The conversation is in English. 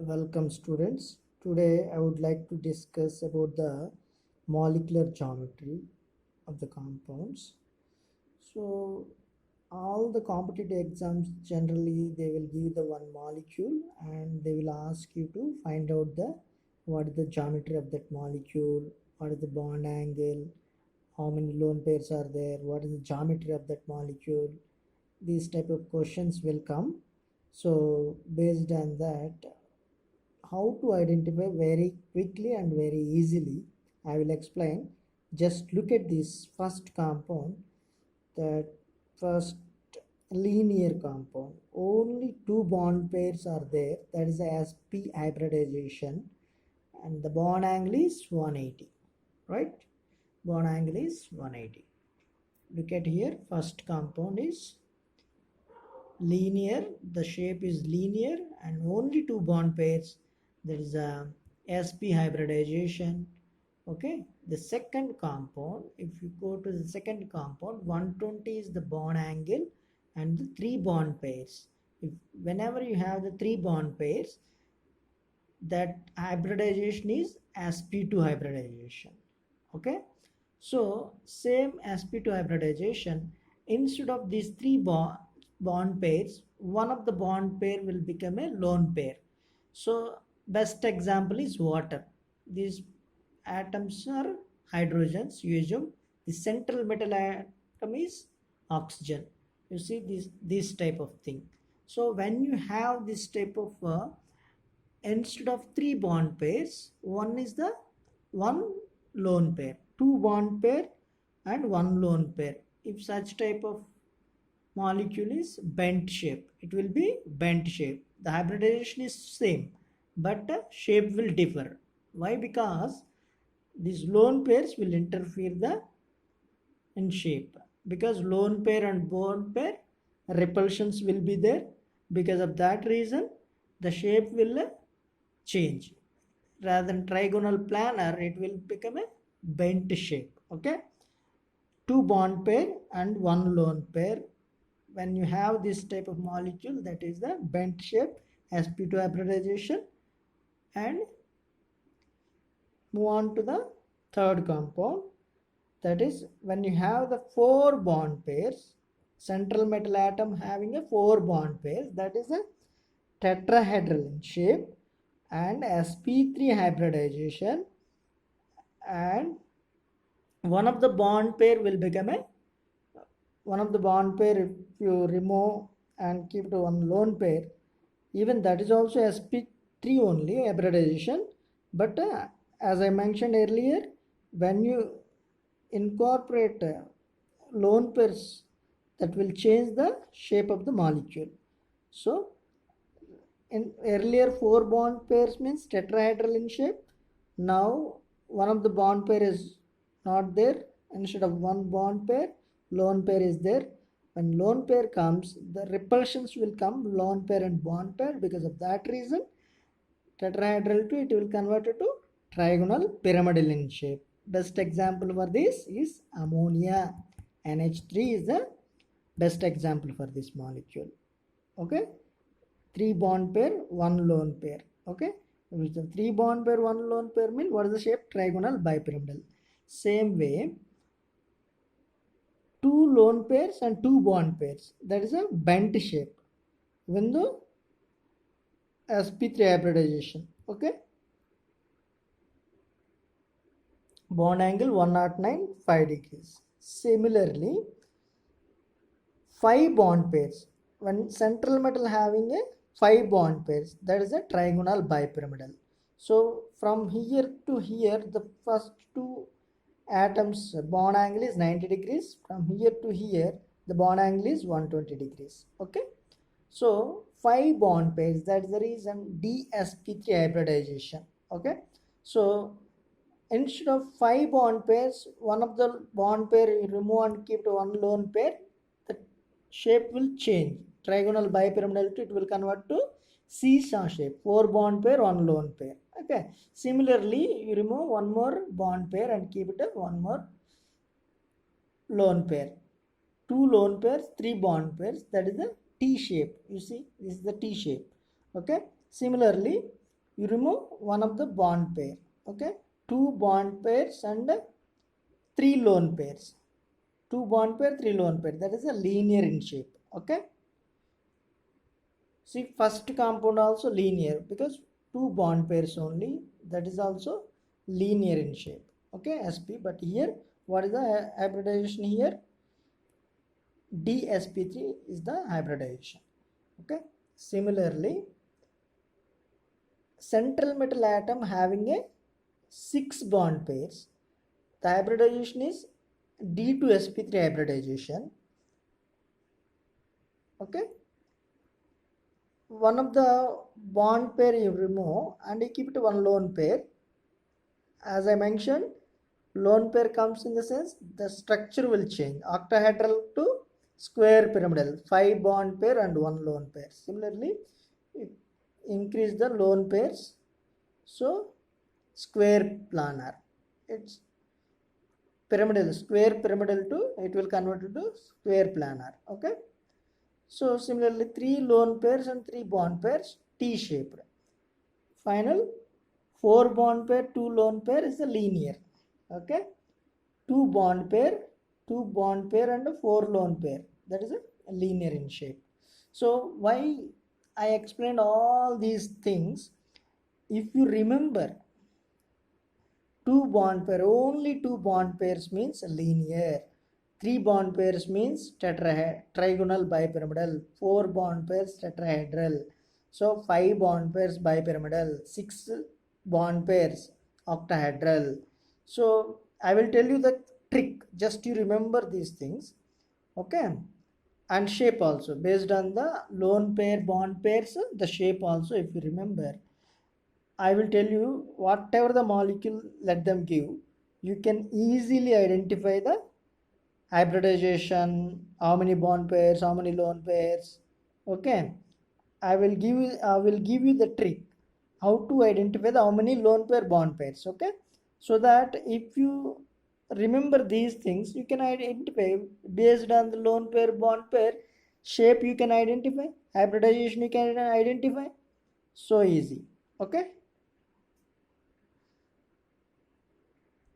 Welcome students. Today I would like to discuss about the molecular geometry of the compounds. So all the competitive exams generally they will give the one molecule and they will ask you to find out the what is the geometry of that molecule, what is the bond angle, how many lone pairs are there, what is the geometry of that molecule. These type of questions will come. So based on that, how to identify very quickly and very easily, I will explain. Just look at this first compound, that first linear compound. Only two bond pairs are there, that is the sp hybridization, and the bond angle is 180, right? Bond angle is 180. Look at here, first compound is linear, the shape is linear and only two bond pairs, there is a sp hybridization. Okay, the second compound, if you go to the second compound, 120 is the bond angle and the three bond pairs. Whenever you have the three bond pairs, that hybridization is sp2 hybridization. Okay, so same sp2 hybridization, instead of these three bond pairs, one of the bond pair will become a lone pair. So best example is water. These atoms are hydrogens, UHM. The central metal atom is oxygen. You see this type of thing. So when you have this type of instead of three bond pairs, one is the one lone pair, two bond pair and one lone pair. If such type of molecule is bent shape, it will be bent shape. The hybridization is same, but the shape will differ. Why? Because these lone pairs will interfere in shape, because lone pair and bond pair repulsions will be there. Because of that reason, the shape will change. Rather than trigonal planar, it will become a bent shape. Okay, two bond pair and one lone pair. When you have this type of molecule, that is the bent shape, sp2 hybridization. And move on to the third compound, that is when you have the four bond pairs, central metal atom having a four bond pairs, that is a tetrahedral in shape and sp3 hybridization, and one of the bond pair will become a one of the bond pair, if you remove and keep to one lone pair, even that is also sp3 only hybridization. But as I mentioned earlier, when you incorporate lone pairs, that will change the shape of the molecule. So in earlier four bond pairs means tetrahedral in shape. Now one of the bond pair is not there, instead of one bond pair, lone pair is there. When lone pair comes, the repulsions will come, lone pair and bond pair. Because of that reason, tetrahedral to it will convert it to trigonal pyramidal in shape. Best example for this is ammonia. NH3 is the best example for this molecule. Okay, three bond pair, one lone pair. Okay, with the three bond pair, one lone pair mean what is the shape? Trigonal bipyramidal. Same way, two lone pairs and two bond pairs, that is a bent shape, even though sp3 hybridization. Okay, bond angle 109, 5 degrees. Similarly, five bond pairs, when central metal having a five bond pairs, that is a trigonal bipyramidal. So from here to here, the first two atoms bond angle is 90 degrees. From here to here, the bond angle is 120 degrees. Okay, so five bond pairs, that's the reason dsp3 hybridization. Okay, so instead of five bond pairs, one of the bond pair you remove and keep to one lone pair, the shape will change. Trigonal bipyramidality, it will convert to seesaw shape. Four bond pair, one lone pair. Okay. Similarly, you remove one more bond pair and keep it a one more lone pair. Two lone pairs, three bond pairs. That is the T shape. You see, this is the T shape. Okay. Similarly, you remove one of the bond pair. Okay, two bond pairs and three lone pairs. Two bond pair, three lone pair. That is a linear in shape. Okay. See, first compound also linear because two bond pairs only. That is also linear in shape. Okay, sp. But here, what is the hybridization here? dsp3 is the hybridization. Okay. Similarly, central metal atom having a 6 bond pairs, the hybridization is d to sp3 hybridization. Okay, one of the bond pair you remove and you keep it one lone pair. As I mentioned, lone pair comes in the sense the structure will change, octahedral to square pyramidal, 5 bond pair and 1 lone pair. Similarly, increase the lone pairs, so square planar, it's pyramidal, square pyramidal to it will convert to square planar. Okay, so similarly 3 lone pairs and 3 bond pairs T shaped. Final 4 bond pair 2 lone pair is a linear. Okay, 2 bond pair and 4 lone pair, that is a linear in shape. So why I explained all these things, if you remember, two bond pair, only two bond pairs means linear, three bond pairs means trigonal bipyramidal, four bond pairs tetrahedral, so 5 bond pairs bipyramidal, 6 bond pairs octahedral. So I will tell you the trick, just you remember these things. Okay, and shape also based on the lone pair bond pairs, the shape also if you remember, I will tell you whatever the molecule let them give, you can easily identify the hybridization, how many bond pairs, how many lone pairs. Okay, I will give you the trick how to identify the how many lone pair bond pairs. Okay, so that if you remember these things, you can identify based on the lone pair bond pair shape, you can identify hybridization, you can identify, so easy. Okay.